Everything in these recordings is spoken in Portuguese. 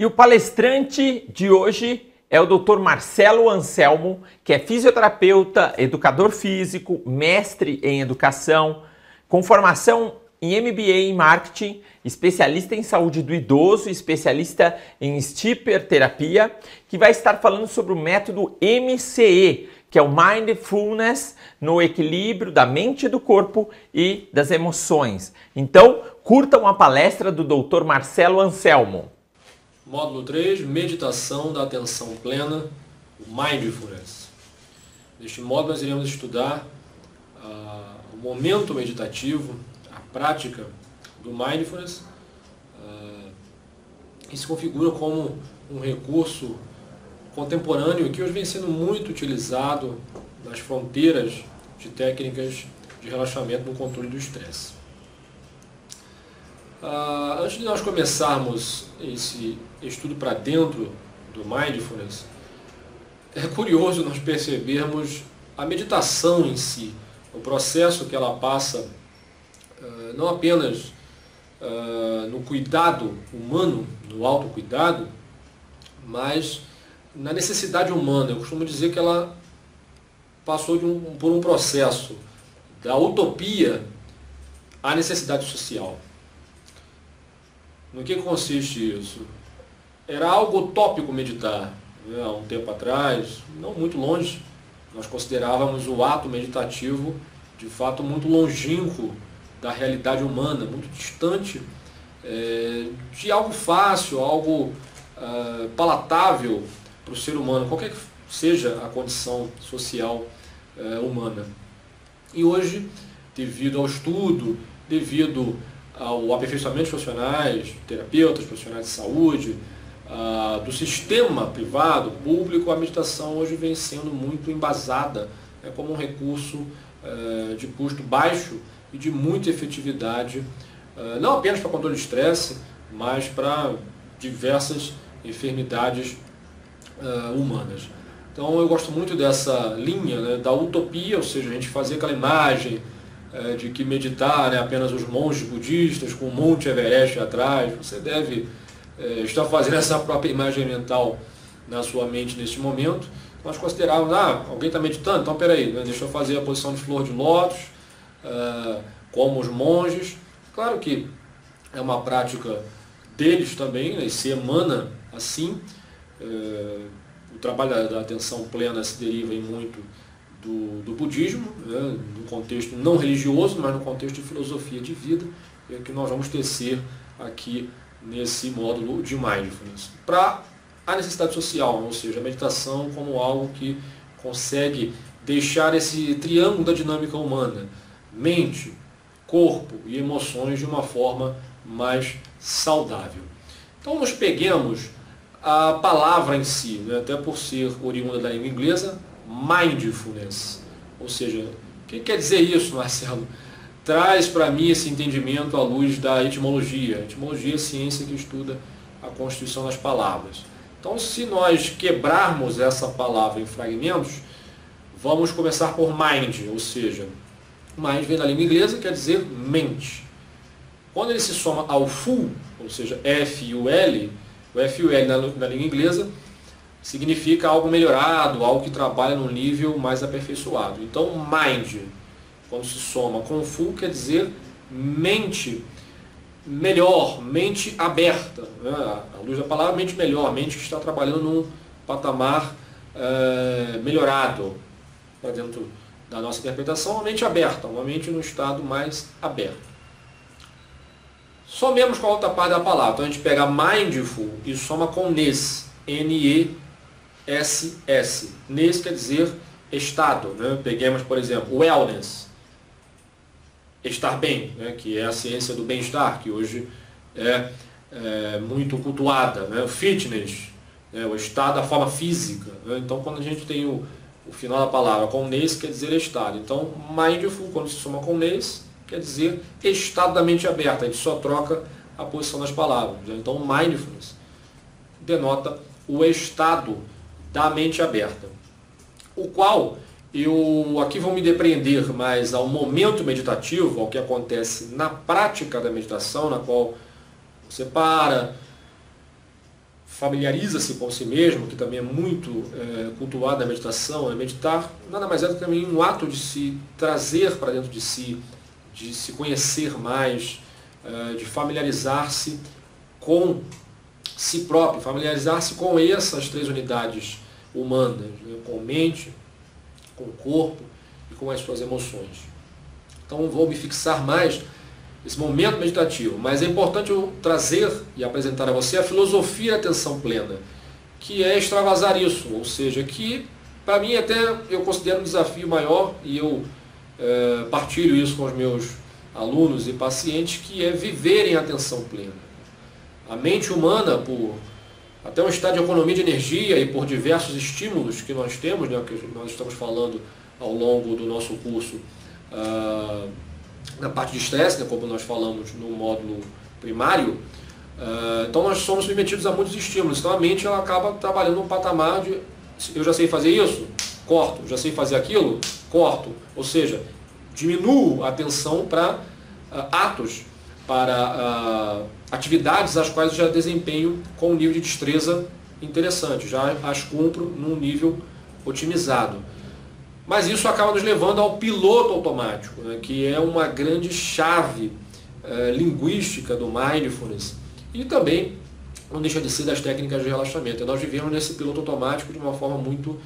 E o palestrante de hoje é o Dr. Marcelo Anselmo, que é fisioterapeuta, educador físico, mestre em educação, com formação em MBA em marketing, especialista em saúde do idoso, especialista em stipper terapia, que vai estar falando sobre o método MCE, que é o Mindfulness no equilíbrio da mente e do corpo e das emoções. Então, curtam a palestra do Dr. Marcelo Anselmo. Módulo 3, Meditação da Atenção Plena, o Mindfulness. Neste módulo nós iremos estudar o momento meditativo, a prática do Mindfulness, que se configura como um recurso contemporâneo que hoje vem sendo muito utilizado nas fronteiras de técnicas de relaxamento no controle do estresse. Antes de nós começarmos esse estudo para dentro do Mindfulness, é curioso nós percebermos a meditação em si, o processo que ela passa, não apenas no cuidado humano, no autocuidado, mas na necessidade humana. Eu costumo dizer que ela passou por um processo da utopia à necessidade social. No que consiste isso? Era algo utópico meditar. Há um tempo atrás, não muito longe, nós considerávamos o ato meditativo de fato muito longínquo da realidade humana, muito distante de algo fácil, algo palatável para o ser humano, qualquer que seja a condição social humana. E hoje, devido ao estudo, devido ao aperfeiçoamento dos profissionais, terapeutas, profissionais de saúde, do sistema privado, público, a meditação hoje vem sendo muito embasada como um recurso de custo baixo e de muita efetividade, não apenas para controle de estresse, mas para diversas enfermidades humanas. Então eu gosto muito dessa linha, da utopia, ou seja, a gente fazer aquela imagem de que meditar apenas os monges budistas com o Monte Everest atrás. Você deve estar fazendo essa própria imagem mental na sua mente neste momento. Nós considerávamos, alguém está meditando, então peraí, deixa eu fazer a posição de flor de lótus, como os monges. Claro que é uma prática deles também, e se emana assim. O trabalho da atenção plena se deriva em muito do budismo, no contexto não religioso, mas no contexto de filosofia de vida, que nós vamos tecer aqui nesse módulo de Mindfulness. Para a necessidade social, ou seja, a meditação como algo que consegue deixar esse triângulo da dinâmica humana, mente, corpo e emoções, de uma forma mais saudável. Então nós peguemos a palavra em si, até por ser oriunda da língua inglesa, Mindfulness. Ou seja, o que quer dizer isso, Marcelo? Traz para mim esse entendimento à luz da etimologia. A etimologia é a ciência que estuda a constituição das palavras. Então, se nós quebrarmos essa palavra em fragmentos, vamos começar por mind, ou seja, mind vem da língua inglesa, quer dizer mente. Quando ele se soma ao full, ou seja, F-U-L, o F-U-L na língua inglesa significa algo melhorado, algo que trabalha num nível mais aperfeiçoado. Então, mind, quando se soma com full, quer dizer mente melhor, mente aberta. À luz da palavra, mente melhor, mente que está trabalhando num patamar melhorado. Para dentro da nossa interpretação, uma mente aberta, uma mente num estado mais aberto. Somemos com a outra parte da palavra. Então a gente pega mindful e soma com ness, N-E-S-S. Ness quer dizer estado. Peguemos, por exemplo, wellness, estar bem, que é a ciência do bem-estar, que hoje é muito cultuada. Fitness, o estado da forma física. Então quando a gente tem o final da palavra com ness, quer dizer estado. Então mindful, quando se soma com ness, quer dizer estado da mente aberta. A gente só troca a posição das palavras. Então mindfulness denota o estado da mente aberta, o qual eu aqui vou me depreender mais ao momento meditativo, ao que acontece na prática da meditação, na qual você para, familiariza-se com si mesmo, que também é muito cultuado na meditação. Meditar nada mais é do que também um ato de se trazer para dentro de si, de se conhecer mais, de familiarizar-se com si próprio, familiarizar-se com essas 3 unidades humanas, né? Com mente, com o corpo e com as suas emoções. Então vou me fixar mais nesse momento meditativo, mas é importante eu trazer e apresentar a você a filosofia da atenção plena, que é extravasar isso, ou seja, que para mim até eu considero um desafio maior, e eu partilho isso com os meus alunos e pacientes, que é viverem a atenção plena. A mente humana, por até um estado de economia de energia e por diversos estímulos que nós temos, né, que nós estamos falando ao longo do nosso curso, na parte de estresse, né, como nós falamos no módulo primário, então nós somos submetidos a muitos estímulos. Então a mente ela acaba trabalhando num patamar de eu já sei fazer isso, corto, já sei fazer aquilo, corto. Ou seja, diminuo a atenção para atos, para atividades as quais eu já desempenho com um nível de destreza interessante, já as cumpro num nível otimizado. Mas isso acaba nos levando ao piloto automático, né, que é uma grande chave linguística do Mindfulness e também não deixa de ser das técnicas de relaxamento. E nós vivemos nesse piloto automático de uma forma muito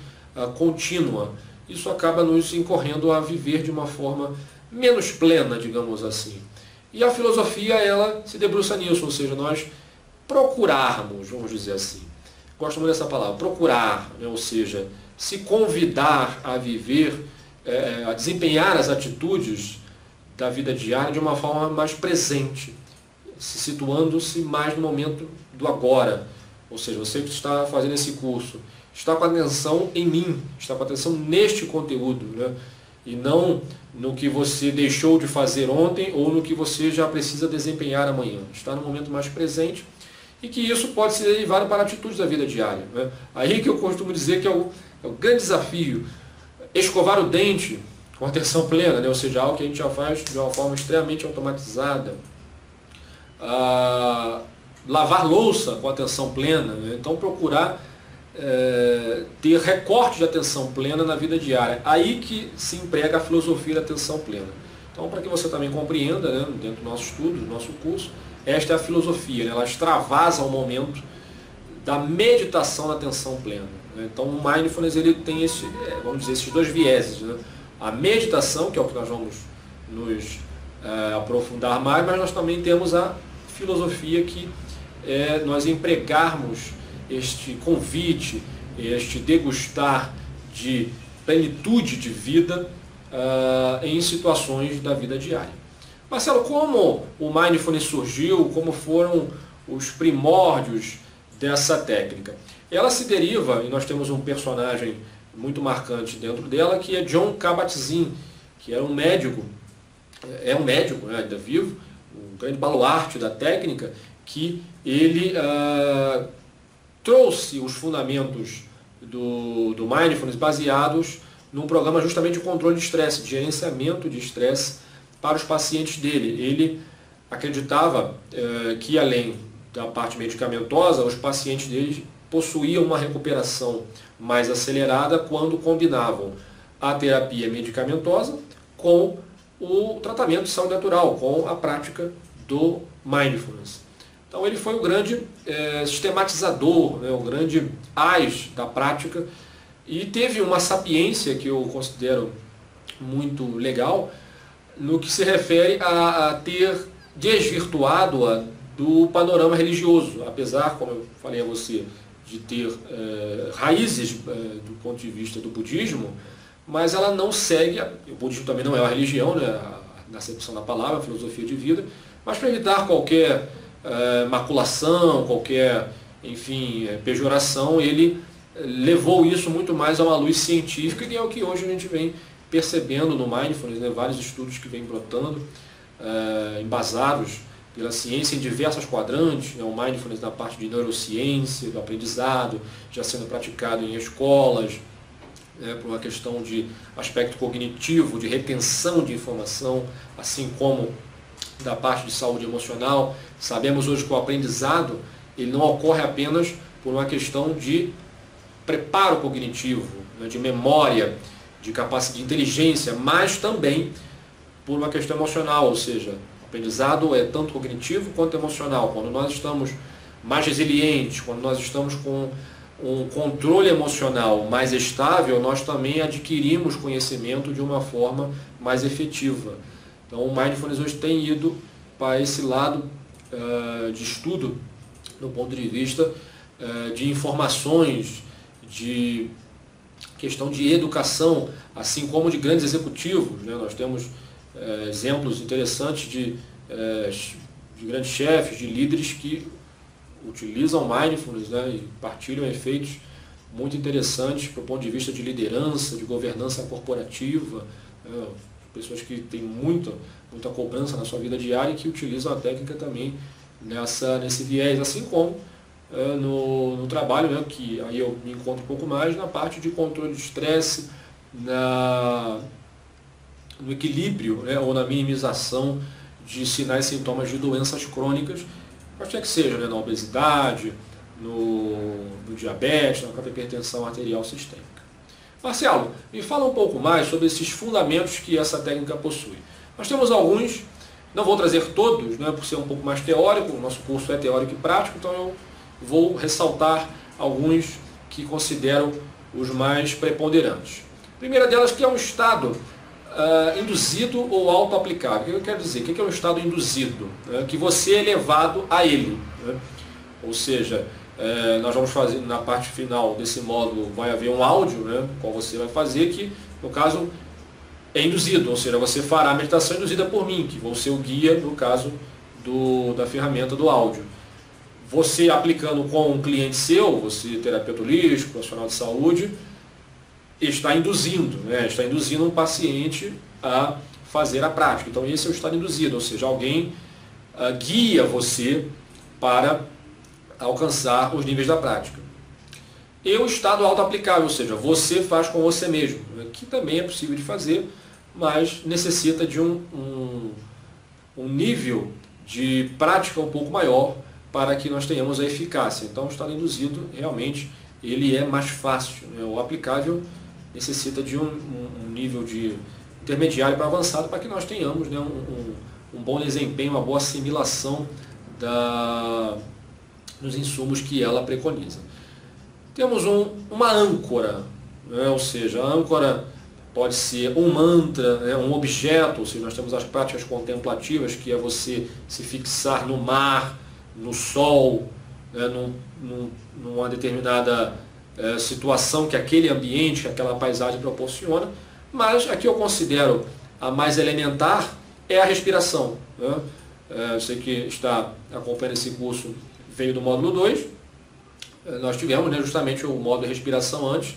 contínua. Isso acaba nos incorrendo a viver de uma forma menos plena, digamos assim. E a filosofia, ela se debruça nisso, ou seja, nós procurarmos, vamos dizer assim. Gosto muito dessa palavra, procurar, né, ou seja, se convidar a viver, a desempenhar as atitudes da vida diária de uma forma mais presente, se situando-se mais no momento do agora. Ou seja, você que está fazendo esse curso, está com atenção em mim, está com atenção neste conteúdo, né? E não no que você deixou de fazer ontem ou no que você já precisa desempenhar amanhã. Está no momento mais presente e que isso pode ser derivado para atitudes da vida diária, né? Aí que eu costumo dizer que é o grande desafio, escovar o dente com atenção plena, né? Ou seja, algo que a gente já faz de uma forma extremamente automatizada. Lavar louça com atenção plena, né? Então procurar ter recorte de atenção plena na vida diária. Aí que se emprega a filosofia da atenção plena. Então, para que você também compreenda, né, dentro do nosso estudo, do nosso curso, esta é a filosofia, né? Ela extravasa o momento da meditação da atenção plena, né? Então o Mindfulness ele tem vamos dizer, esses 2 vieses, né? A meditação, que é o que nós vamos nos aprofundar mais, mas nós também temos a filosofia que nós empregarmos este convite, este degustar de plenitude de vida em situações da vida diária. Marcelo, como o Mindfulness surgiu, como foram os primórdios dessa técnica? Ela se deriva, e nós temos um personagem muito marcante dentro dela, que é Jon Kabat-Zinn, que era um médico, né, ainda vivo, um grande baluarte da técnica, que ele trouxe os fundamentos do Mindfulness baseados num programa justamente de controle de estresse, de gerenciamento de estresse para os pacientes dele. Ele acreditava que além da parte medicamentosa, os pacientes dele possuíam uma recuperação mais acelerada quando combinavam a terapia medicamentosa com o tratamento de saúde natural, com a prática do Mindfulness. Então ele foi o grande sistematizador, né, o grande ás da prática, e teve uma sapiência que eu considero muito legal no que se refere a ter desvirtuado-a do panorama religioso, apesar, como eu falei a você, de ter raízes do ponto de vista do budismo, mas ela não segue, o budismo também não é uma religião, né, na acepção da palavra, a filosofia de vida, mas para evitar qualquer maculação, qualquer, enfim, pejoração, ele levou isso muito mais a uma luz científica, que é o que hoje a gente vem percebendo no Mindfulness, né, vários estudos que vêm brotando, embasados pela ciência em diversos quadrantes, né, o Mindfulness na parte de neurociência, do aprendizado, já sendo praticado em escolas, por uma questão de aspecto cognitivo, de retenção de informação, assim como da parte de saúde emocional. Sabemos hoje que o aprendizado ele não ocorre apenas por uma questão de preparo cognitivo, né, de memória, de capacidade de inteligência, mas também por uma questão emocional, ou seja, o aprendizado é tanto cognitivo quanto emocional. Quando nós estamos mais resilientes, quando nós estamos com um controle emocional mais estável, nós também adquirimos conhecimento de uma forma mais efetiva. Então o Mindfulness hoje tem ido para esse lado de estudo, do ponto de vista de informações, de questão de educação, assim como de grandes executivos, né? Nós temos exemplos interessantes de grandes chefes, de líderes que utilizam Mindfulness, né, e partilham efeitos muito interessantes do ponto de vista de liderança, de governança corporativa, pessoas que têm muita cobrança na sua vida diária e que utilizam a técnica também nesse viés, assim como no trabalho, né, que aí eu me encontro um pouco mais na parte de controle de estresse, no equilíbrio, né, ou na minimização de sinais e sintomas de doenças crônicas, qualquer que seja, né, na obesidade, no diabetes, na própria hipertensão arterial sistêmica. Marcelo, me fala um pouco mais sobre esses fundamentos que essa técnica possui. Nós temos alguns, não vou trazer todos, né, por ser um pouco mais teórico, o nosso curso é teórico e prático, então eu vou ressaltar alguns que considero os mais preponderantes. A primeira delas que é um estado induzido ou auto-aplicado. O que eu quero dizer? O que é um estado induzido? Que você é levado a ele. Né? Ou seja, nós vamos fazer na parte final desse módulo, vai haver um áudio, né, qual você vai fazer, que no caso é induzido, ou seja, você fará a meditação induzida por mim, que vou ser o guia no caso da ferramenta do áudio. Você aplicando com um cliente seu, você terapeuta holístico, profissional de saúde, está induzindo, né? Está induzindo um paciente a fazer a prática. Então esse é o estado induzido, ou seja, alguém guia você para alcançar os níveis da prática. E o estado auto-aplicável, ou seja, você faz com você mesmo, né? Que também é possível de fazer, mas necessita de um nível de prática um pouco maior para que nós tenhamos a eficácia. Então o estado induzido realmente ele é mais fácil, né? O aplicável necessita de um nível de intermediário para avançado para que nós tenhamos, né, um bom desempenho, uma boa assimilação dos insumos que ela preconiza. Temos uma âncora, né, ou seja, a âncora pode ser um mantra, né, um objeto, ou seja, nós temos as práticas contemplativas, que é você se fixar no mar, no sol, né, numa determinada situação que aquele ambiente, que aquela paisagem proporciona, mas aqui eu considero a mais elementar é a respiração. Né? Você que está acompanhando esse curso veio do módulo 2, nós tivemos, né, justamente o módulo de respiração antes.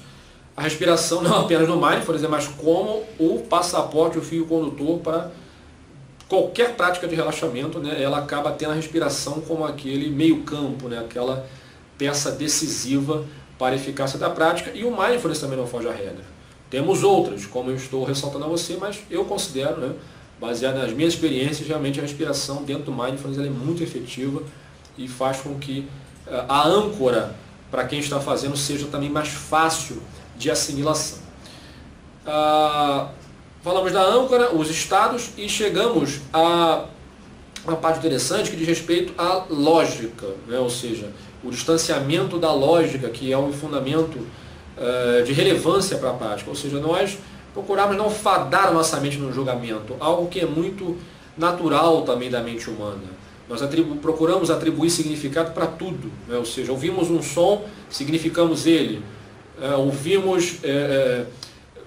A respiração não apenas no Mindfulness, mas como o passaporte, o fio condutor para qualquer prática de relaxamento, né, ela acaba tendo a respiração como aquele meio campo, né, aquela peça decisiva para a eficácia da prática, e o Mindfulness também não foge à regra. Temos outras, como eu estou ressaltando a você, mas eu considero, né, baseado nas minhas experiências, realmente a respiração dentro do Mindfulness ela é muito efetiva e faz com que a âncora para quem está fazendo seja também mais fácil de assimilação. Falamos da âncora, os estados, e chegamos a uma parte interessante que diz respeito à lógica, né, ou seja, o distanciamento da lógica, que é um fundamento de relevância para a prática. Ou seja, nós procuramos não fadar a nossa mente no julgamento, algo que é muito natural também da mente humana. Nós procuramos atribuir significado para tudo, né? Ou seja, ouvimos um som, significamos ele.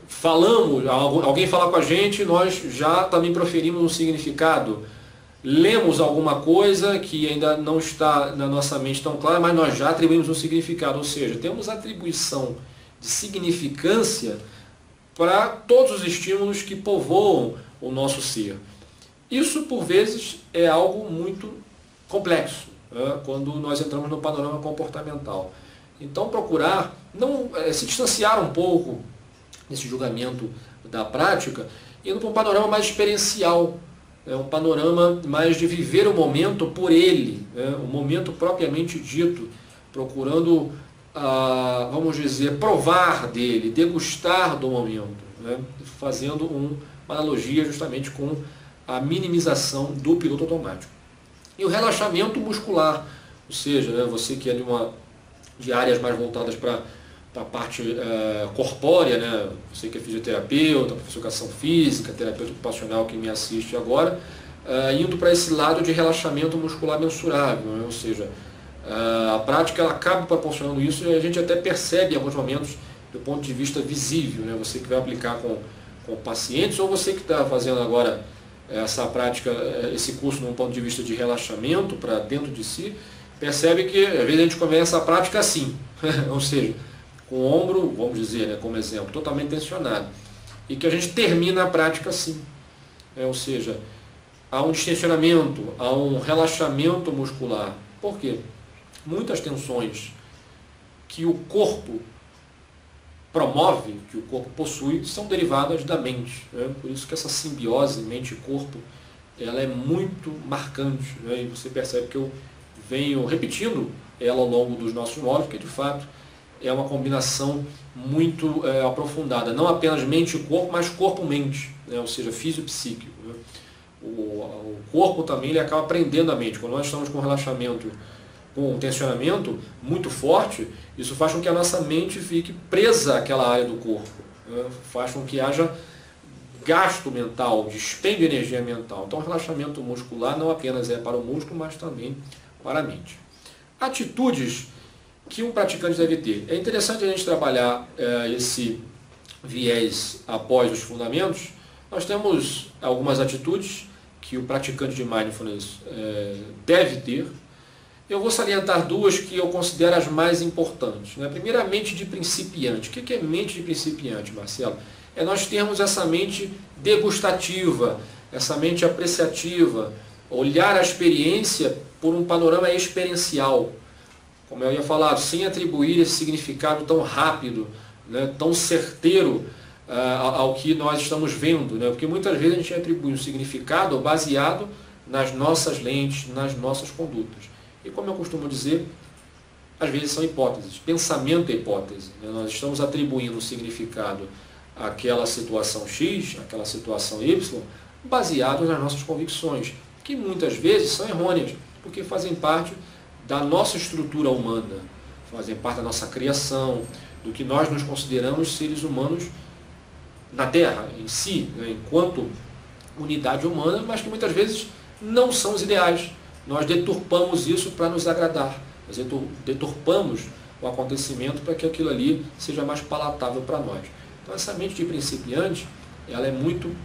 Falamos, alguém fala com a gente, nós já também proferimos um significado. Lemos alguma coisa que ainda não está na nossa mente tão clara, mas nós já atribuímos um significado, ou seja, temos atribuição de significância para todos os estímulos que povoam o nosso ser. Isso, por vezes, é algo muito complexo, né, quando nós entramos no panorama comportamental. Então, procurar não se distanciar um pouco desse julgamento da prática, indo para um panorama mais experiencial, um panorama mais de viver o momento por ele, o momento propriamente dito, procurando, vamos dizer, provar dele, degustar do momento, né? Fazendo uma analogia justamente com a minimização do piloto automático. E o relaxamento muscular, ou seja, né, você que é de áreas mais voltadas para a parte corpórea, né, você que é fisioterapeuta, professor de educação física, terapeuta ocupacional que me assiste agora, indo para esse lado de relaxamento muscular mensurável, né, ou seja, a prática ela acaba proporcionando isso e a gente até percebe em alguns momentos do ponto de vista visível, né, você que vai aplicar com pacientes ou você que está fazendo agora essa prática, esse curso num ponto de vista de relaxamento para dentro de si, percebe que às vezes a gente começa a prática assim, ou seja, com o ombro, vamos dizer, né, como exemplo, totalmente tensionado, e que a gente termina a prática assim, ou seja, há um distensionamento, há um relaxamento muscular. Por quê? Muitas tensões que o corpo promove, que o corpo possui, são derivadas da mente, né? Por isso que essa simbiose mente e corpo, ela é muito marcante, né? E você percebe que eu venho repetindo ela ao longo dos nossos módulos, porque de fato é uma combinação muito aprofundada, não apenas mente e corpo, mas corpo-mente, né? Ou seja, físio-psíquico, né? O corpo também ele acaba prendendo a mente. Quando nós estamos com relaxamento, com um tensionamento muito forte, isso faz com que a nossa mente fique presa àquela área do corpo, né? Faz com que haja gasto mental, dispêndio de energia mental. Então o relaxamento muscular não apenas é para o músculo, mas também para a mente. Atitudes que um praticante deve ter. É interessante a gente trabalhar esse viés após os fundamentos. Nós temos algumas atitudes que o praticante de Mindfulness deve ter. Eu vou salientar duas que eu considero as mais importantes, né? Primeiro, a mente de principiante. O que é mente de principiante, Marcelo? É nós termos essa mente degustativa, essa mente apreciativa, olhar a experiência por um panorama experiencial. Como eu ia falar, sem atribuir esse significado tão rápido, né, tão certeiro ao que nós estamos vendo, né? Porque muitas vezes a gente atribui um significado baseado nas nossas lentes, nas nossas condutas. E como eu costumo dizer, às vezes são hipóteses. Pensamento é hipótese, né? Nós estamos atribuindo um significado àquela situação X, àquela situação Y, baseado nas nossas convicções, que muitas vezes são errôneas, porque fazem parte da nossa estrutura humana, fazem parte da nossa criação, do que nós nos consideramos seres humanos na Terra em si, né, enquanto unidade humana, mas que muitas vezes não são os ideais. Nós deturpamos isso para nos agradar, nós deturpamos o acontecimento para que aquilo ali seja mais palatável para nós. Então essa mente de principiante, ela é muito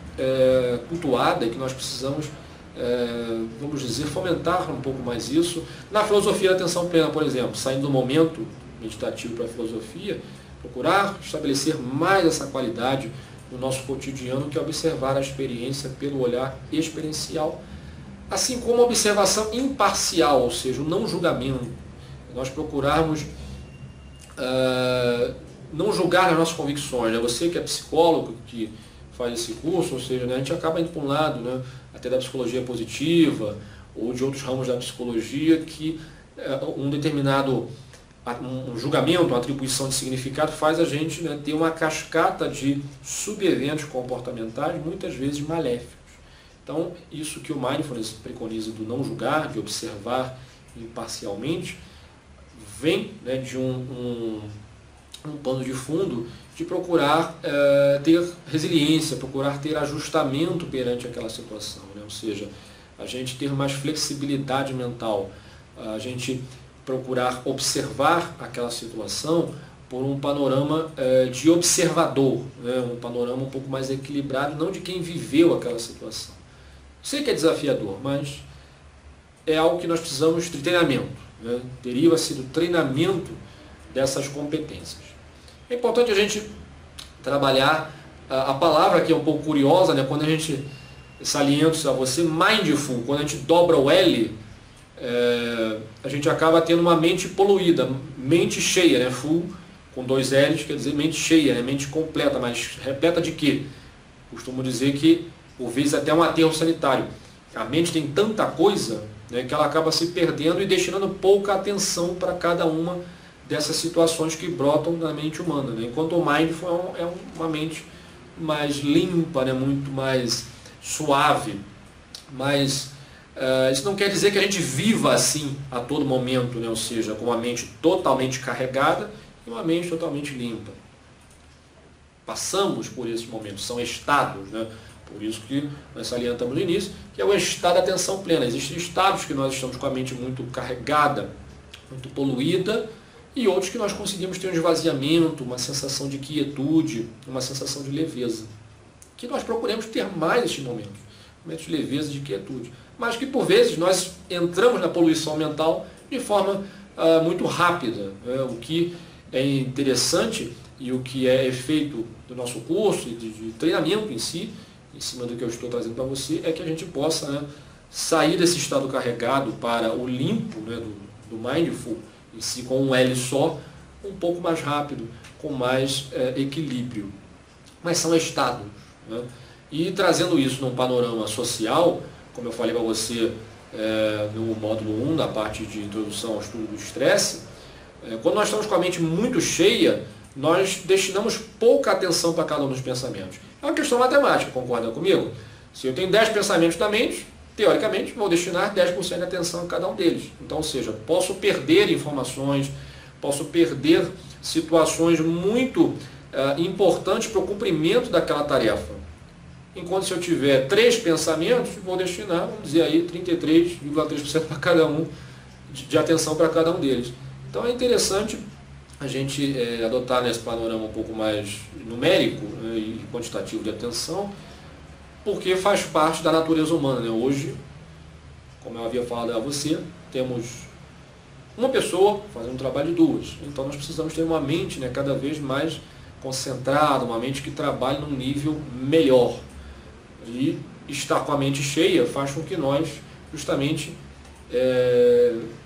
cultuada e que nós precisamos, vamos dizer, fomentar um pouco mais isso. Na filosofia da atenção plena, por exemplo, saindo do momento meditativo para a filosofia, procurar estabelecer mais essa qualidade no nosso cotidiano, que é observar a experiência pelo olhar experiencial, assim como a observação imparcial, ou seja, o não julgamento. Nós procurarmos não julgar as nossas convicções, né? Você que é psicólogo, que faz esse curso, ou seja, né, a gente acaba indo para um lado, né, até da psicologia positiva, ou de outros ramos da psicologia, que um determinado um julgamento, uma atribuição de significado faz a gente, né, ter uma cascata de subeventos comportamentais, muitas vezes maléficos. Então, isso que o Mindfulness preconiza do não julgar, de observar imparcialmente, vem, né, de um pano de fundo de procurar ter resiliência, procurar ter ajustamento perante aquela situação, né? Ou seja, a gente ter mais flexibilidade mental, a gente procurar observar aquela situação por um panorama de observador, né? Um panorama um pouco mais equilibrado, não de quem viveu aquela situação. Sei que é desafiador, mas é algo que nós precisamos de treinamento, né? Deriva-se do treinamento dessas competências. É importante a gente trabalhar a palavra que é um pouco curiosa, né? Quando a gente salienta isso a você, mindful, quando a gente dobra o L, a gente acaba tendo uma mente poluída, mente cheia, né? Full com 2 L's quer dizer mente cheia, né? Mente completa, mas repleta de quê? Costumo dizer que, por vezes, até um aterro sanitário. A mente tem tanta coisa né, que ela acaba se perdendo e destinando pouca atenção para cada uma dessas situações que brotam na mente humana, né? Enquanto o Mindful é uma mente mais limpa, né, muito mais suave, mas isso não quer dizer que a gente viva assim a todo momento, né? Ou seja, com uma mente totalmente carregada e uma mente totalmente limpa. Passamos por esses momentos, são estados, né? Por isso que nós salientamos no início, que é o estado da atenção plena. Existem estados que nós estamos com a mente muito carregada, muito poluída, e outros que nós conseguimos ter um esvaziamento, uma sensação de quietude, uma sensação de leveza. Que nós procuramos ter mais estes momentos de leveza e de quietude. Mas que por vezes nós entramos na poluição mental de forma muito rápida, né? O que é interessante e o que é efeito do nosso curso e de treinamento em si, em cima do que eu estou trazendo para você, é que a gente possa, né, sair desse estado carregado para o limpo, né, do Mindful, em si, com um L só, um pouco mais rápido, com mais equilíbrio. Mas são estados, né? E trazendo isso num panorama social, como eu falei para você no módulo 1, da parte de introdução ao estudo do estresse, quando nós estamos com a mente muito cheia, nós destinamos pouca atenção para cada um dos pensamentos. É uma questão matemática, concorda comigo? Se eu tenho 10 pensamentos na mente, teoricamente vou destinar 10% de atenção a cada um deles. Então, ou seja, posso perder informações, posso perder situações muito importantes para o cumprimento daquela tarefa. Enquanto se eu tiver 3 pensamentos, vou destinar, vamos dizer aí, 33,3% para cada um, de atenção para cada um deles. Então é interessante a gente adotar nesse panorama um pouco mais numérico, né, e quantitativo de atenção, porque faz parte da natureza humana, né? Hoje, como eu havia falado a você, temos uma pessoa fazendo um trabalho de 2. Então nós precisamos ter uma mente, né, cada vez mais concentrada, uma mente que trabalhe num nível melhor. E estar com a mente cheia faz com que nós, justamente,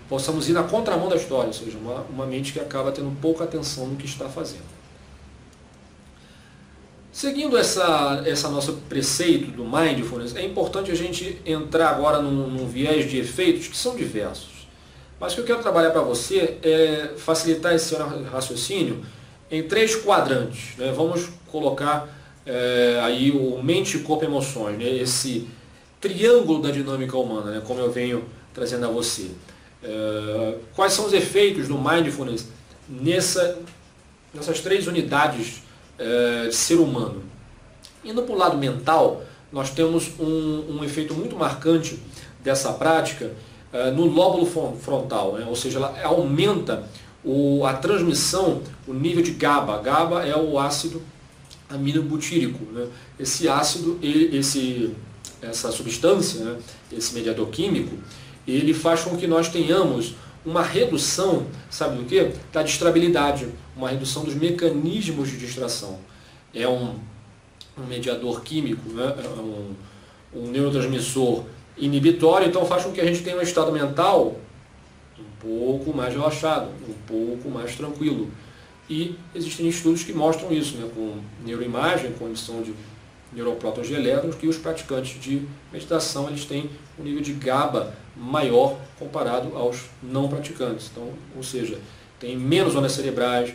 possamos ir na contramão da história, ou seja, uma mente que acaba tendo pouca atenção no que está fazendo. Seguindo essa nosso preceito do Mindfulness, é importante a gente entrar agora num viés de efeitos que são diversos. Mas o que eu quero trabalhar para você é facilitar esse raciocínio em 3 quadrantes, né? Vamos colocar aí o mente, corpo e emoções, né? Esse triângulo da dinâmica humana, né? Como eu venho trazendo a você. Quais são os efeitos do Mindfulness nessas 3 unidades de ser humano? Indo para o lado mental, nós temos um efeito muito marcante dessa prática no lóbulo frontal, né? Ou seja, ela aumenta a transmissão, o nível de GABA. GABA é o ácido aminobutírico, né? Esse ácido, essa substância, né, esse mediador químico, ele faz com que nós tenhamos uma redução, sabe do que? Da distrabilidade, uma redução dos mecanismos de distração. É um mediador químico, né? um neurotransmissor inibitório, então faz com que a gente tenha um estado mental um pouco mais relaxado, um pouco mais tranquilo. E existem estudos que mostram isso, né? Com neuroimagem, com emissão de neuroprótons de elétrons, que os praticantes de meditação eles têm um nível de GABA maior comparado aos não praticantes. Então, ou seja, tem menos ondas cerebrais,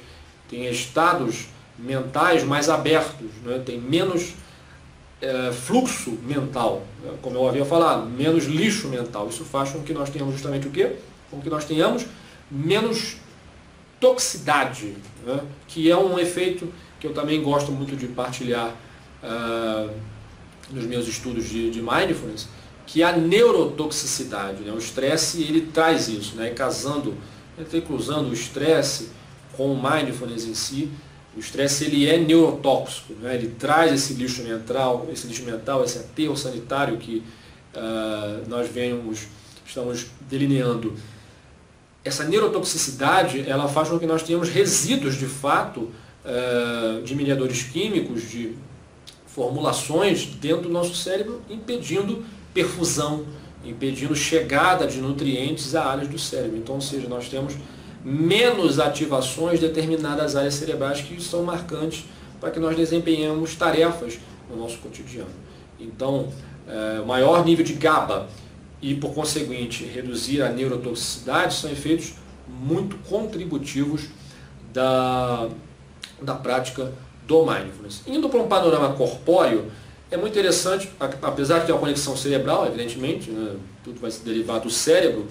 tem estados mentais mais abertos, né? Tem menos fluxo mental, né? Como eu havia falado, menos lixo mental. Isso faz com que nós tenhamos justamente o quê? Com que nós tenhamos menos toxicidade, né? Que é um efeito que eu também gosto muito de partilhar nos meus estudos de Mindfulness, que é a neurotoxicidade, né? O estresse ele traz isso, né? Cruzando o estresse com o Mindfulness em si. O estresse ele é neurotóxico, né? Ele traz esse lixo mental, esse aterro sanitário que nós estamos delineando. Essa neurotoxicidade ela faz com que nós tenhamos resíduos de fato de mediadores químicos, de formulações dentro do nosso cérebro, impedindo perfusão, impedindo chegada de nutrientes a áreas do cérebro. Então, ou seja, nós temos menos ativações de determinadas áreas cerebrais que são marcantes para que nós desempenhemos tarefas no nosso cotidiano. Então, maior nível de GABA e, por conseguinte, reduzir a neurotoxicidade, são efeitos muito contributivos da prática do Mindfulness. Indo para um panorama corpóreo, é muito interessante, apesar de ter uma conexão cerebral, evidentemente, né, tudo vai se derivar do cérebro,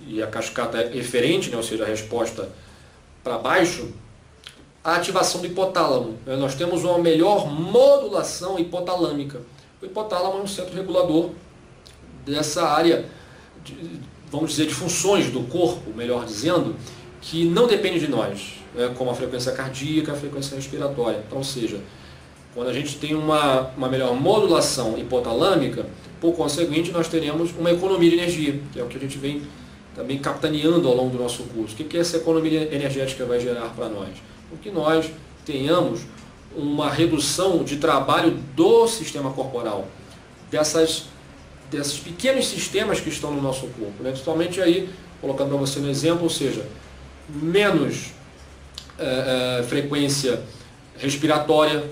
e a cascata é eferente, né, ou seja, a resposta para baixo, a ativação do hipotálamo. Né, nós temos uma melhor modulação hipotalâmica. O hipotálamo é um centro regulador dessa área, vamos dizer, de funções do corpo, melhor dizendo, que não depende de nós, né, como a frequência cardíaca, a frequência respiratória. Então, ou seja, quando a gente tem uma melhor modulação hipotalâmica, por conseguinte, nós teremos uma economia de energia, que é o que a gente vem também capitaneando ao longo do nosso curso. O que essa economia energética vai gerar para nós? O que nós tenhamos uma redução de trabalho do sistema corporal, desses pequenos sistemas que estão no nosso corpo, né? Principalmente aí, colocando para você no exemplo, ou seja, menos frequência respiratória,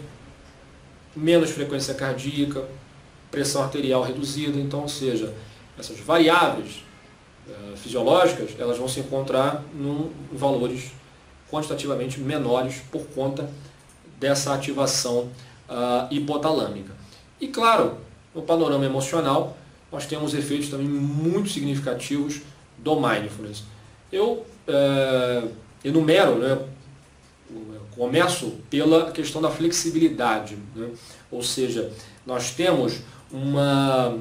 menos frequência cardíaca, pressão arterial reduzida. Então, ou seja, essas variáveis fisiológicas, elas vão se encontrar em valores quantitativamente menores por conta dessa ativação hipotalâmica. E claro, no panorama emocional, nós temos efeitos também muito significativos do Mindfulness. Eu enumero, né, começo pela questão da flexibilidade, né? Ou seja, nós temos uma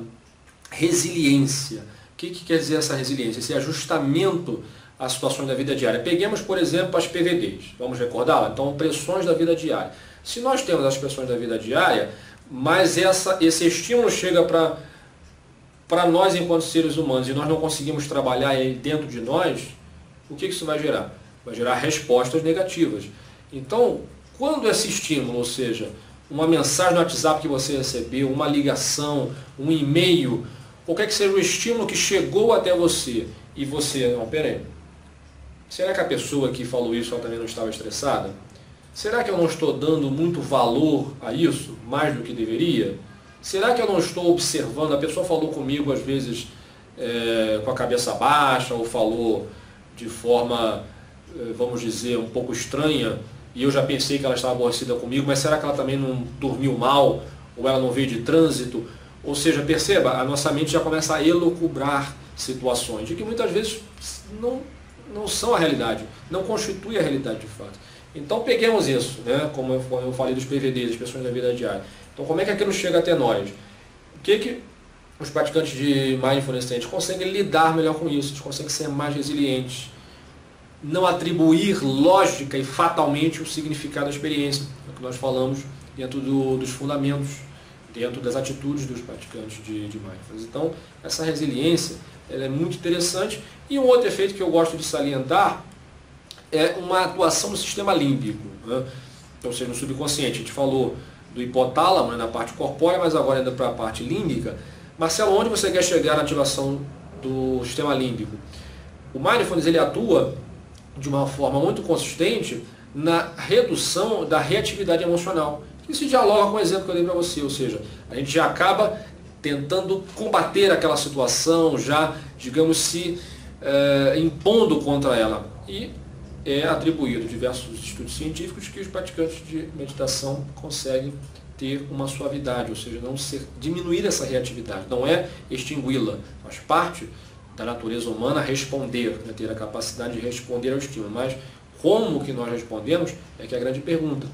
resiliência. O que quer dizer essa resiliência? Esse ajustamento às situações da vida diária. Peguemos, por exemplo, as PVDs. Vamos recordá-la? Então, pressões da vida diária. Se nós temos as pressões da vida diária, mas esse estímulo chega para nós enquanto seres humanos e nós não conseguimos trabalhar ele dentro de nós, o que isso vai gerar? Vai gerar respostas negativas. Então, quando esse estímulo, ou seja, uma mensagem no WhatsApp que você recebeu, uma ligação, um e-mail, qualquer que seja o estímulo que chegou até você e você, não, peraí, será que a pessoa que falou isso ela também não estava estressada? Será que eu não estou dando muito valor a isso, mais do que deveria? Será que eu não estou observando? A pessoa falou comigo, às vezes, com a cabeça baixa, ou falou de forma, vamos dizer, um pouco estranha, e eu já pensei que ela estava aborrecida comigo, mas será que ela também não dormiu mal, ou ela não veio de trânsito? Ou seja, perceba, a nossa mente já começa a elucubrar situações, de que muitas vezes não são a realidade, não constitui a realidade de fato. Então peguemos isso, né? Como eu falei dos PVDs, das pessoas da vida diária. Então como é que aquilo chega até nós? O que os praticantes de Mindfulness têm? Eles conseguem lidar melhor com isso, eles conseguem ser mais resilientes, não atribuir lógica e fatalmente o significado da experiência, é o que nós falamos dentro dos fundamentos, dentro das atitudes dos praticantes de Mindfulness. Então, essa resiliência ela é muito interessante. E um outro efeito que eu gosto de salientar é uma atuação no sistema límbico, né? Ou seja, no subconsciente. A gente falou do hipotálamo, né, na parte corpórea, mas agora indo para a parte límbica. Marcelo, onde você quer chegar na ativação do sistema límbico? O Mindfulness ele atua de uma forma muito consistente na redução da reatividade emocional. Isso dialoga com o exemplo que eu dei para você, ou seja, a gente já acaba tentando combater aquela situação, já, digamos, se impondo contra ela. E é atribuído diversos estudos científicos que os praticantes de meditação conseguem ter uma suavidade, ou seja, diminuir essa reatividade, não é extingui-la, faz parte da natureza humana responder, né, ter a capacidade de responder ao estímulo, mas como que nós respondemos é que é a grande pergunta.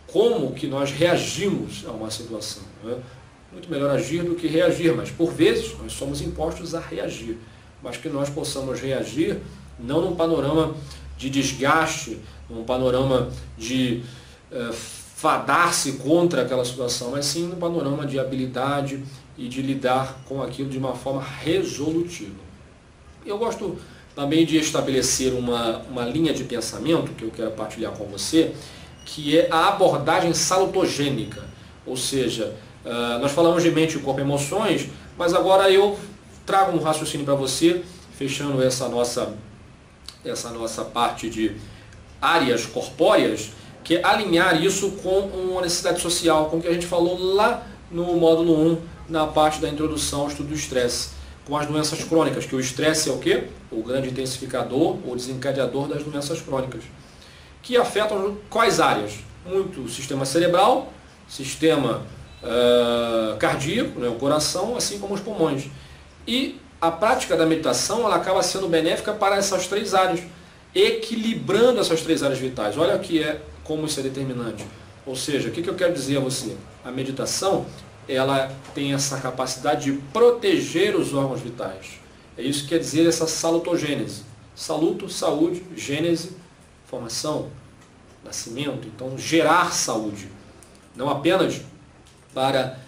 Como que nós reagimos a uma situação, né? Muito melhor agir do que reagir, mas por vezes nós somos impostos a reagir, mas que nós possamos reagir não num panorama de desgaste, num panorama de fadar-se contra aquela situação, mas sim num panorama de habilidade e de lidar com aquilo de uma forma resolutiva. Eu gosto também de estabelecer uma linha de pensamento que eu quero partilhar com você, que é a abordagem salutogênica, ou seja, nós falamos de mente, corpo e emoções, mas agora eu trago um raciocínio para você, fechando essa nossa parte de áreas corpóreas, que é alinhar isso com uma necessidade social, com o que a gente falou lá no módulo 1, na parte da introdução ao estudo do estresse. com as doenças crônicas, que o estresse é o quê? O grande intensificador ou desencadeador das doenças crônicas, que afetam quais áreas? Muito o sistema cerebral, sistema cardíaco, né, o coração, assim como os pulmões. E a prática da meditação ela acaba sendo benéfica para essas três áreas, equilibrando essas três áreas vitais. Olha como isso é determinante. Ou seja, o que eu quero dizer a você? A meditação ela tem essa capacidade de proteger os órgãos vitais. É isso que quer dizer essa salutogênese. Saluto, saúde, gênese, formação, nascimento. Então, gerar saúde. Não apenas para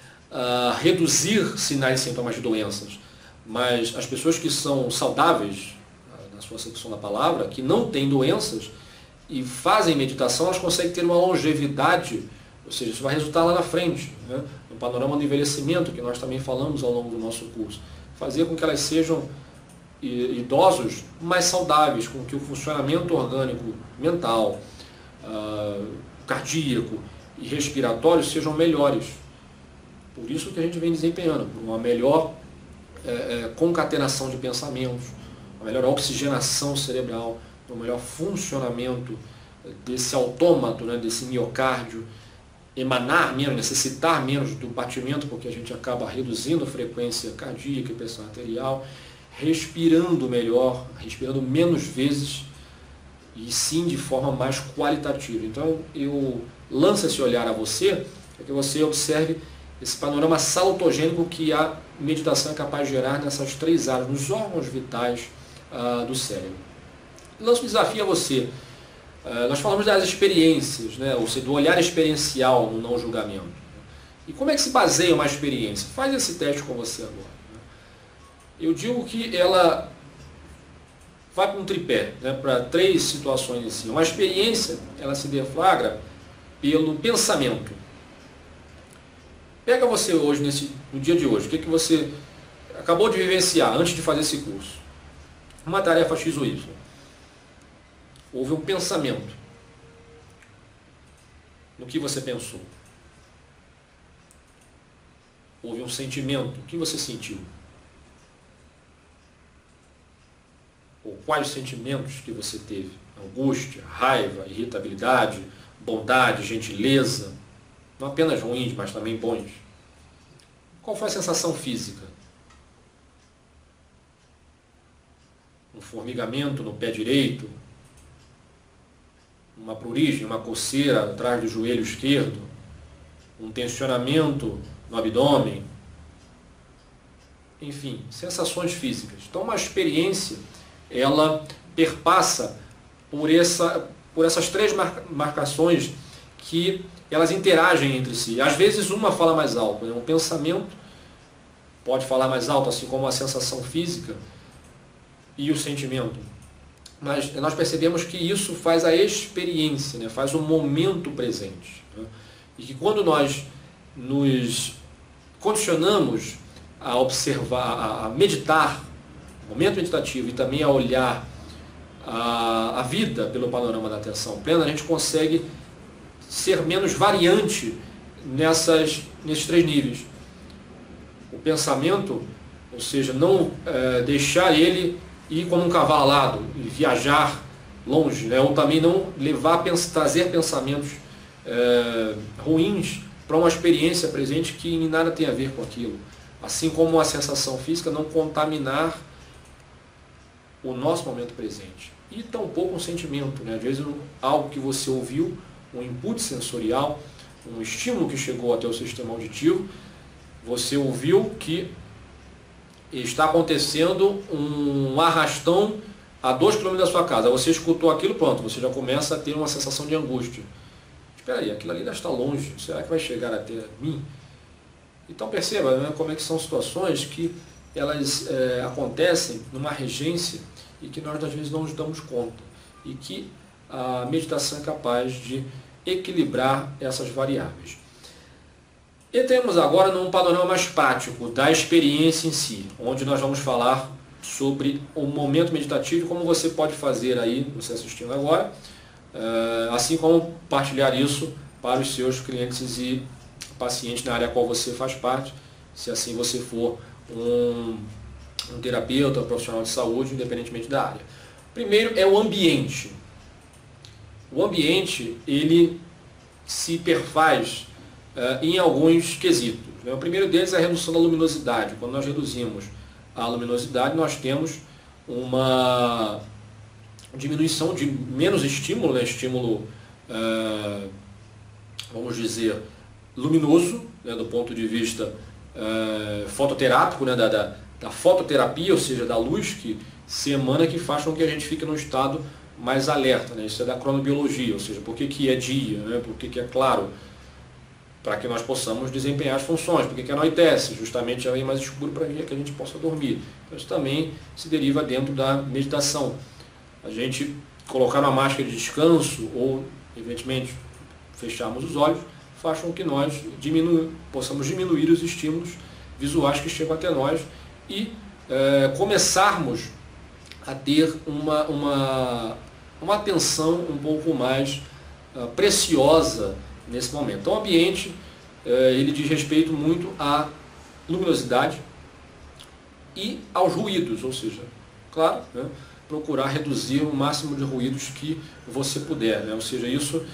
reduzir sinais e sintomas de doenças, mas as pessoas que são saudáveis, na sua acepção da palavra, que não têm doenças e fazem meditação, elas conseguem ter uma longevidade, ou seja, isso vai resultar lá na frente, né? No panorama do envelhecimento, que nós também falamos ao longo do nosso curso. Fazer com que elas sejam idosos mais saudáveis, com que o funcionamento orgânico mental, cardíaco e respiratório sejam melhores. Por isso que a gente vem desempenhando, por uma melhor concatenação de pensamentos, uma melhor oxigenação cerebral, um melhor funcionamento desse autômato, né, desse miocárdio, emanar menos, necessitar menos do batimento, porque a gente acaba reduzindo a frequência cardíaca e pressão arterial, respirando melhor, respirando menos vezes e sim de forma mais qualitativa. Então eu lanço esse olhar a você, para que você observe esse panorama salutogênico que a meditação é capaz de gerar nessas três áreas, nos órgãos vitais do cérebro. Lanço um desafio a você. Nós falamos das experiências, né? Ou seja, do olhar experiencial no não julgamento. E como é que se baseia uma experiência? Faz esse teste com você agora. Eu digo que ela vai para um tripé, né? Para três situações em si. Uma experiência, ela se deflagra pelo pensamento. Pega você hoje, no dia de hoje, o que você acabou de vivenciar antes de fazer esse curso? Uma tarefa X ou Y. Houve um pensamento. No que você pensou? Houve um sentimento. O que você sentiu? Ou quais sentimentos que você teve? Angústia, raiva, irritabilidade, bondade, gentileza. Não apenas ruins, mas também bons. Qual foi a sensação física? Um formigamento no pé direito, uma prurigem, uma coceira atrás do joelho esquerdo, um tensionamento no abdômen, enfim, sensações físicas. Então uma experiência, ela perpassa por essas três marcações que elas interagem entre si. Às vezes uma fala mais alto, né? Um pensamento pode falar mais alto, assim como a sensação física e o sentimento. Mas nós percebemos que isso faz a experiência, né? Faz o momento presente. Né? E que quando nós nos condicionamos a observar, a meditar, o momento meditativo e também a olhar a vida pelo panorama da atenção plena, a gente consegue ser menos variante nesses três níveis. O pensamento, ou seja, não deixar ele ir como um cavalo alado e viajar longe, né? Ou também não trazer pensamentos ruins para uma experiência presente que em nada tem a ver com aquilo. Assim como a sensação física, não contaminar o nosso momento presente. E tampouco um sentimento, né? Às vezes algo que você ouviu, um input sensorial, um estímulo que chegou até o sistema auditivo, você ouviu que está acontecendo um arrastão a 2 km da sua casa. Você escutou aquilo, pronto, você já começa a ter uma sensação de angústia. Espera aí, aquilo ali ainda está longe, será que vai chegar até mim? Então perceba, né, como é que são situações que elas acontecem numa regência e que nós às vezes não nos damos conta. E que a meditação é capaz de equilibrar essas variáveis. Entremos agora num panorama mais prático da experiência em si, onde nós vamos falar sobre o momento meditativo e como você pode fazer aí, você assistindo agora, assim como partilhar isso para os seus clientes e pacientes na área a qual você faz parte, se assim você for um um terapeuta, um profissional de saúde, independentemente da área. Primeiro é o ambiente. O ambiente, ele se perfaz em alguns quesitos. O primeiro deles é a redução da luminosidade. Quando nós reduzimos a luminosidade, nós temos uma diminuição de menos estímulo, né? Estímulo, vamos dizer, luminoso, né? Do ponto de vista fototerápico, né? Da fototerapia, ou seja, da luz que se emana, que faz com que a gente fique num estado mais alerta, né? Isso é da cronobiologia, ou seja, por que é dia, né? Por que é claro, para que nós possamos desempenhar as funções, por que anoitece, justamente já vem mais escuro para que a gente possa dormir. Então, isso também se deriva dentro da meditação. A gente colocar uma máscara de descanso ou, evidentemente, fecharmos os olhos, faz com que nós possamos diminuir os estímulos visuais que chegam até nós e começarmos a ter uma atenção um pouco mais preciosa nesse momento. Então, o ambiente ele diz respeito muito à luminosidade e aos ruídos, ou seja, claro, né, procurar reduzir o máximo de ruídos que você puder, né? Ou seja, isso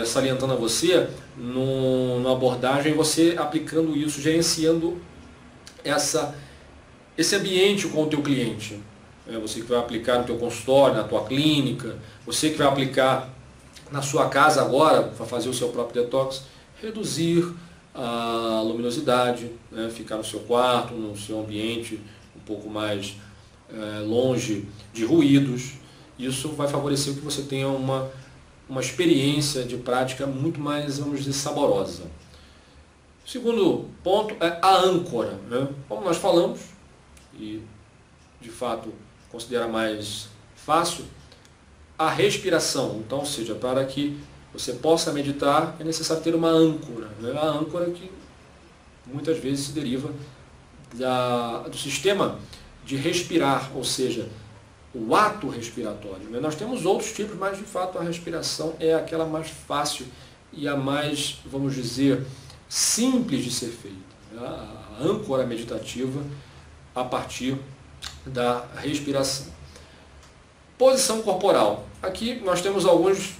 salientando a você, numa abordagem, você aplicando isso, gerenciando esse ambiente com o teu cliente. Você que vai aplicar no teu consultório, na tua clínica, você que vai aplicar na sua casa agora, para fazer o seu próprio detox, reduzir a luminosidade, né? Ficar no seu quarto, no seu ambiente um pouco mais longe de ruídos. Isso vai favorecer que você tenha uma experiência de prática muito mais, vamos dizer, saborosa. O segundo ponto é a âncora, né? Como nós falamos, e de fato considera mais fácil, a respiração. Então, ou seja, para que você possa meditar, é necessário ter uma âncora, né? A âncora que muitas vezes se deriva do sistema de respirar, ou seja, o ato respiratório, né? Nós temos outros tipos, mas de fato a respiração é aquela mais fácil e a mais, vamos dizer, simples de ser feita, né? A âncora meditativa a partir da respiração. Posição corporal. Aqui nós temos alguns,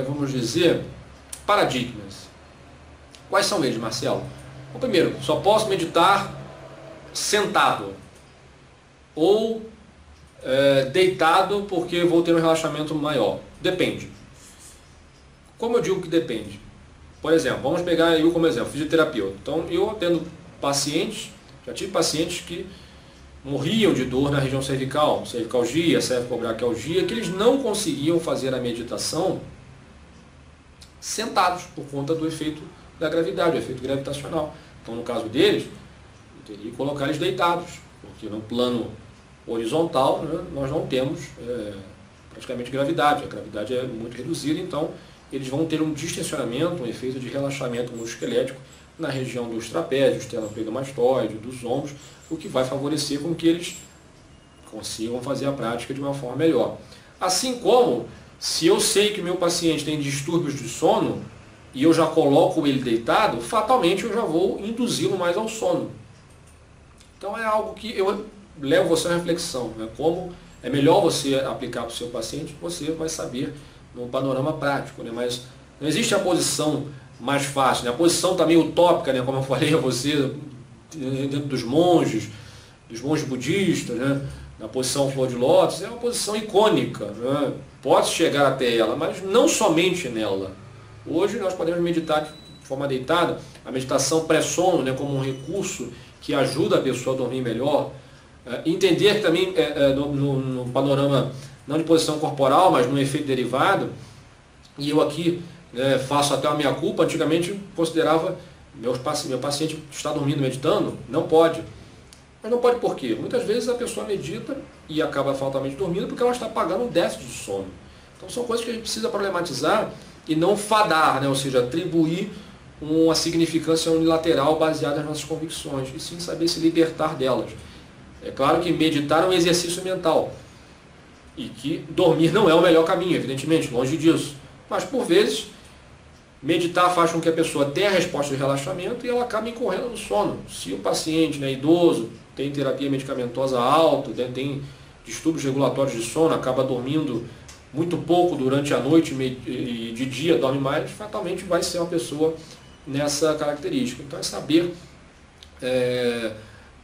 vamos dizer, paradigmas. Quais são eles, Marcelo? O primeiro, só posso meditar sentado ou deitado porque vou ter um relaxamento maior. Depende. Como eu digo que depende? Por exemplo, vamos pegar eu como exemplo, fisioterapeuta. Então, eu atendo pacientes, já tive pacientes que morriam de dor na região cervical, cervicalgia, cervicobraquialgia, que eles não conseguiam fazer a meditação sentados, por conta do efeito da gravidade, o efeito gravitacional. Então, no caso deles, eu teria que colocar eles deitados, porque no plano horizontal, né, nós não temos praticamente gravidade, a gravidade é muito reduzida, então eles vão ter um distensionamento, um efeito de relaxamento musculoesquelético na região dos trapézios, esternocleidomastoide, dos ombros, o que vai favorecer com que eles consigam fazer a prática de uma forma melhor. Assim como, se eu sei que o meu paciente tem distúrbios de sono e eu já coloco ele deitado, fatalmente eu já vou induzi-lo mais ao sono. Então é algo que eu levo você à reflexão, né? Como é melhor você aplicar para o seu paciente, você vai saber no panorama prático, né? Mas não existe a posição mais fácil, né? A posição também utópica, né? Como eu falei a você, dentro dos monges budistas, né? Na posição flor de lótus, é uma posição icônica, né? Pode chegar até ela, mas não somente nela. Hoje nós podemos meditar de forma deitada, a meditação pré-sono, né? Como um recurso que ajuda a pessoa a dormir melhor. Entender que também no panorama, não de posição corporal, mas no efeito derivado, e eu aqui faço até a minha culpa, antigamente considerava meu paciente está dormindo meditando, não pode. Mas não pode por quê? Muitas vezes a pessoa medita e acaba fatalmente dormindo porque ela está pagando um déficit de sono. Então são coisas que a gente precisa problematizar e não fadar, né? Ou seja, atribuir uma significância unilateral baseada nas nossas convicções, e sim saber se libertar delas. É claro que meditar é um exercício mental e que dormir não é o melhor caminho, evidentemente, longe disso. Mas por vezes Meditar faz com que a pessoa tenha a resposta de relaxamento e ela acabe incorrendo no sono. Se o paciente, né, idoso, tem terapia medicamentosa alta, tem distúrbios regulatórios de sono, acaba dormindo muito pouco durante a noite e de dia dorme mais, fatalmente vai ser uma pessoa nessa característica. Então é saber,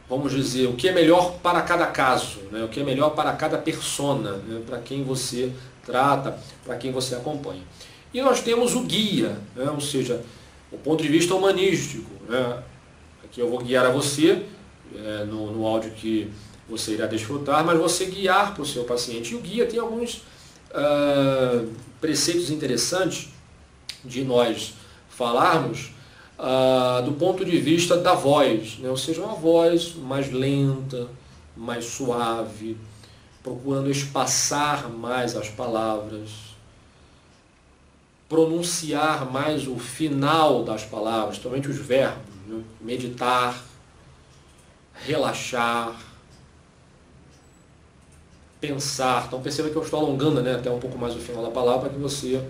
vamos dizer, o que é melhor para cada caso, né, o que é melhor para cada persona, né, para quem você trata, para quem você acompanha. E nós temos o guia, né, ou seja, o ponto de vista humanístico. Né, aqui eu vou guiar a você, no áudio que você irá desfrutar, mas você guiar para o seu paciente. E o guia tem alguns preceitos interessantes de nós falarmos do ponto de vista da voz, né? Ou seja, uma voz mais lenta, mais suave, procurando espaçar mais as palavras, pronunciar mais o final das palavras, principalmente os verbos, né? Meditar, relaxar, pensar. Então perceba que eu estou alongando, né, até um pouco mais o final da palavra para que você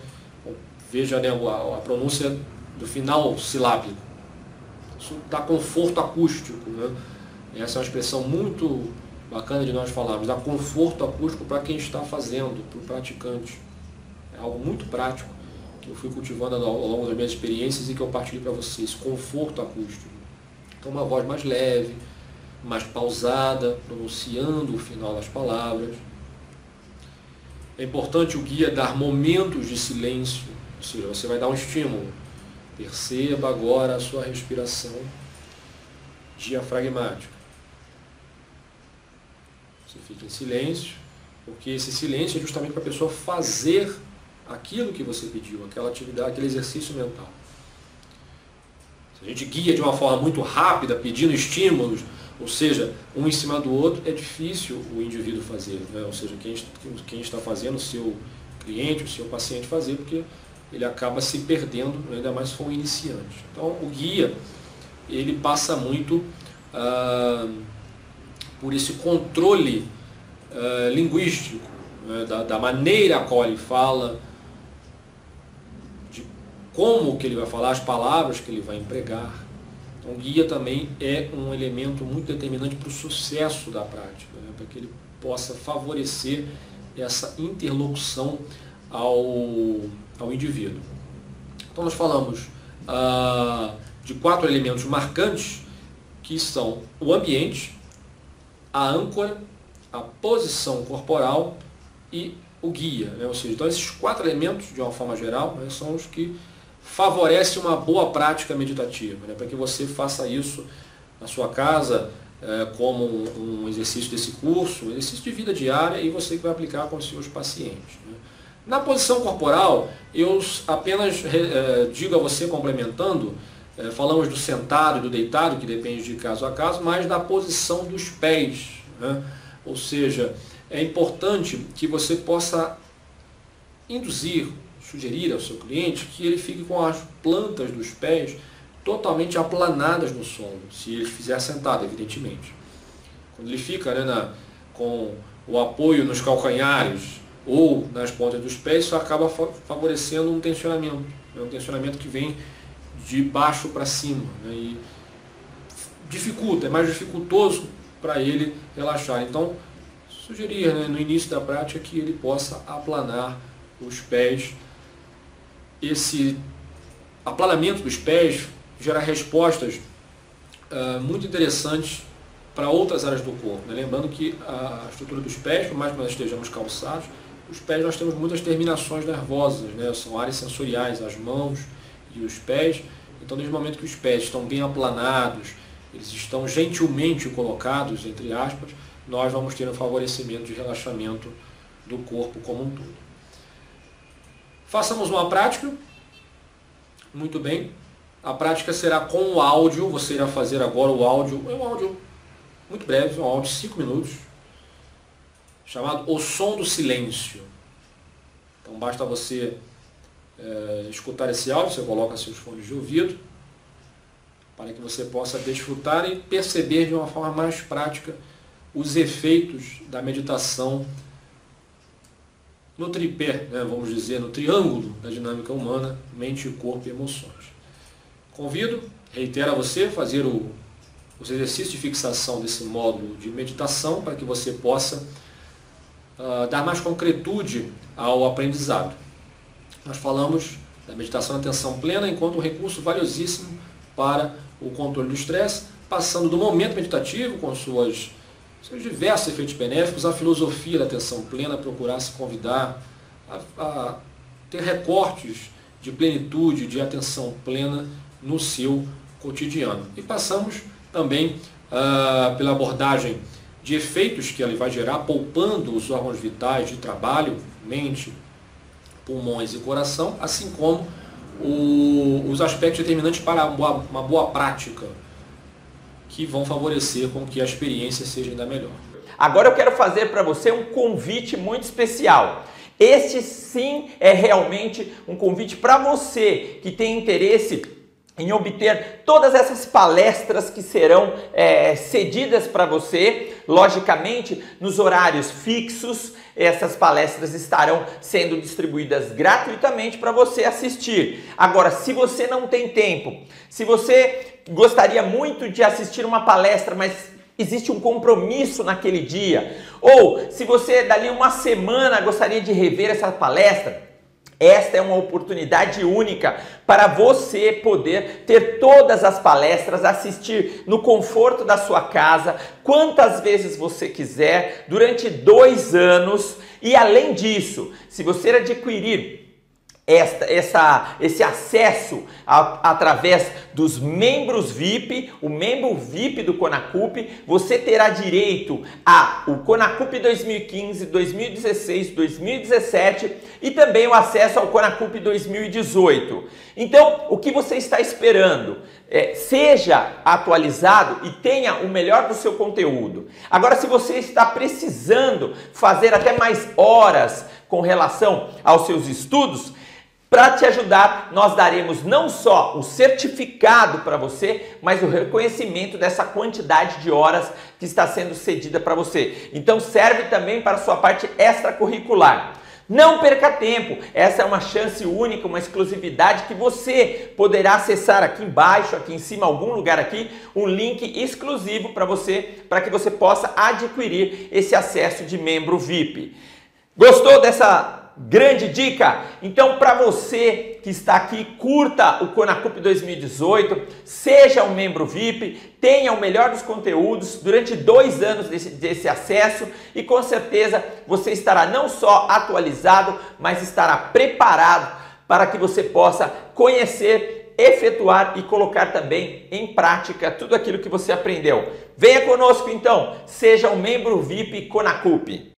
veja, né, a pronúncia do final silábico. Isso dá conforto acústico. Né? Essa é uma expressão muito bacana de nós falarmos, dá conforto acústico para quem está fazendo, para o praticante. É algo muito prático que eu fui cultivando ao longo das minhas experiências e que eu partilho para vocês. Conforto acústico. Então uma voz mais leve, mais pausada, pronunciando o final das palavras. É importante o guia dar momentos de silêncio, ou seja, você vai dar um estímulo. Perceba agora a sua respiração diafragmática. Você fica em silêncio, porque esse silêncio é justamente para a pessoa fazer aquilo que você pediu, aquela atividade, aquele exercício mental. Se a gente guia de uma forma muito rápida, pedindo estímulos, ou seja, um em cima do outro, é difícil o indivíduo fazer, né? Ou seja, quem está fazendo, o seu cliente, o seu paciente fazer, porque ele acaba se perdendo, ainda mais se for um iniciante. Então, o guia, ele passa muito por esse controle linguístico, né? da maneira a qual ele fala, de como que ele vai falar, as palavras que ele vai empregar. Então, o guia também é um elemento muito determinante para o sucesso da prática, né? Para que ele possa favorecer essa interlocução ao indivíduo. Então, nós falamos de 4 elementos marcantes, que são o ambiente, a âncora, a posição corporal e o guia, né? Ou seja, então esses 4 elementos, de uma forma geral, né, são os que favorece uma boa prática meditativa, né, para que você faça isso na sua casa como um exercício desse curso, um exercício de vida diária, e você que vai aplicar com os seus pacientes. Né. Na posição corporal, eu apenas digo a você, complementando, falamos do sentado e do deitado, que depende de caso a caso, mas da posição dos pés. Né. Ou seja, é importante que você possa sugerir ao seu cliente que ele fique com as plantas dos pés totalmente aplanadas no solo, se ele fizer sentado, evidentemente. Quando ele fica, né, com o apoio nos calcanhares ou nas pontas dos pés, isso acaba favorecendo um tensionamento, né, um tensionamento que vem de baixo para cima, né, e dificulta, é mais dificultoso para ele relaxar. Então, sugerir, né, no início da prática que ele possa aplanar os pés. Esse aplanamento dos pés gera respostas muito interessantes para outras áreas do corpo, né? Lembrando que a estrutura dos pés, por mais que nós estejamos calçados, os pés nós temos muitas terminações nervosas, né? São áreas sensoriais, as mãos e os pés. Então, desde o momento que os pés estão bem aplanados, eles estão gentilmente colocados, entre aspas, nós vamos ter um favorecimento de relaxamento do corpo como um todo. Façamos uma prática. Muito bem. A prática será com o áudio. Você irá fazer agora o áudio. É um áudio muito breve, um áudio de 5 minutos, chamado O Som do Silêncio. Então basta você escutar esse áudio. Você coloca seus fones de ouvido para que você possa desfrutar e perceber de uma forma mais prática os efeitos da meditação no tripé, né, vamos dizer, no triângulo da dinâmica humana, mente, corpo e emoções. Convido, reitero a você, fazer os exercícios de fixação desse módulo de meditação para que você possa dar mais concretude ao aprendizado. Nós falamos da meditação na atenção plena enquanto um recurso valiosíssimo para o controle do estresse, passando do momento meditativo com seus diversos efeitos benéficos, a filosofia da atenção plena, procurar se convidar a ter recortes de plenitude, de atenção plena no seu cotidiano. E passamos também pela abordagem de efeitos que ele vai gerar, poupando os órgãos vitais de trabalho, mente, pulmões e coração, assim como os aspectos determinantes para uma boa prática, que vão favorecer com que a experiência seja ainda melhor. Agora eu quero fazer para você um convite muito especial. Este sim é realmente um convite para você que tem interesse em obter todas essas palestras que serão cedidas para você, logicamente, nos horários fixos. Essas palestras estarão sendo distribuídas gratuitamente para você assistir. Agora, se você não tem tempo, se você gostaria muito de assistir uma palestra, mas existe um compromisso naquele dia, ou se você dali uma semana gostaria de rever essa palestra, esta é uma oportunidade única para você poder ter todas as palestras, assistir no conforto da sua casa, quantas vezes você quiser, durante 2 anos. E além disso, se você adquirir esse acesso através dos membros VIP, o membro VIP do Conacup, você terá direito ao Conacup 2015, 2016, 2017 e também o acesso ao Conacup 2018. Então, o que você está esperando? Seja atualizado e tenha o melhor do seu conteúdo. Agora, se você está precisando fazer até mais horas com relação aos seus estudos, para te ajudar, nós daremos não só o certificado para você, mas o reconhecimento dessa quantidade de horas que está sendo cedida para você. Então serve também para a sua parte extracurricular. Não perca tempo, essa é uma chance única, uma exclusividade que você poderá acessar aqui embaixo, aqui em cima, algum lugar aqui, um link exclusivo para você, para que você possa adquirir esse acesso de membro VIP. Gostou dessa grande dica? Então, para você que está aqui, curta o Conacup 2018, seja um membro VIP, tenha o melhor dos conteúdos durante 2 anos desse acesso e com certeza você estará não só atualizado, mas estará preparado para que você possa conhecer, efetuar e colocar também em prática tudo aquilo que você aprendeu. Venha conosco então, seja um membro VIP Conacup.